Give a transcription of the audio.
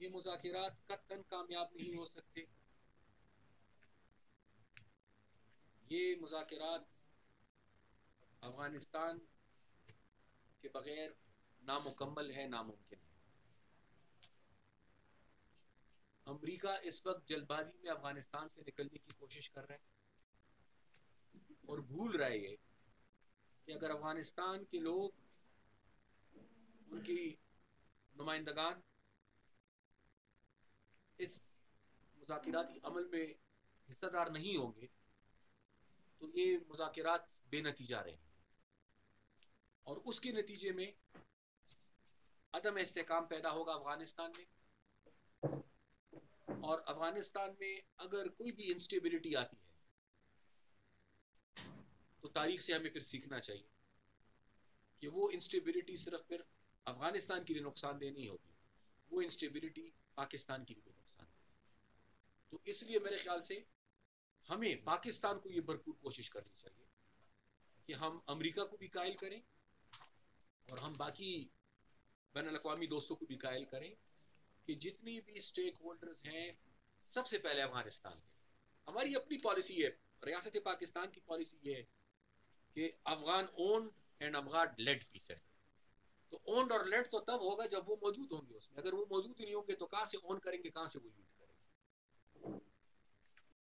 ये मुज़ाकिरात कतई कामयाब नहीं हो सकते। ये मुज़ाकिरात अफ़गानिस्तान के बगैर नामुकम्मल है, नामुमकिन है। अमरीका इस वक्त जल्दबाजी में अफगानिस्तान से निकलने की कोशिश कर रहा है और भूल रहा है ये कि अगर अफगानिस्तान के लोग, उनकी नुमाइंदगान इस मुज़ाकिराती अमल में हिस्सेदार नहीं होंगे तो ये मुज़ाकिरात बेनतीजा रहे और उसके नतीजे में अदम इस्तेहकाम पैदा होगा अफगानिस्तान में। और अफगानिस्तान में अगर कोई भी इंस्टेबिलिटी आती है तो तारीख से हमें फिर सीखना चाहिए कि वो इंस्टेबिलिटी सिर्फ फिर अफगानिस्तान के लिए नुकसानदेह नहीं होगी, वो इंस्टेबिलिटी पाकिस्तान के लिए नुकसान। तो इसलिए मेरे ख्याल से हमें पाकिस्तान को ये भरपूर कोशिश करनी चाहिए कि हम अमेरिका को भी कायल करें और हम बाकी बैन अवी दोस्तों को भी कायल करें कि जितनी भी स्टेक होल्डर्स हैं सबसे पहले अफगानिस्तान के। हमारी अपनी पॉलिसी है, रियासत पाकिस्तान की पॉलिसी ये है कि Afghan owned and Afghan led peace है। तो ओन्ड और लेड तो तब होगा जब वो मौजूद होंगे उसमें, अगर वो मौजूद ही नहीं होंगे तो कहाँ से ओन करेंगे, कहाँ से वो लीड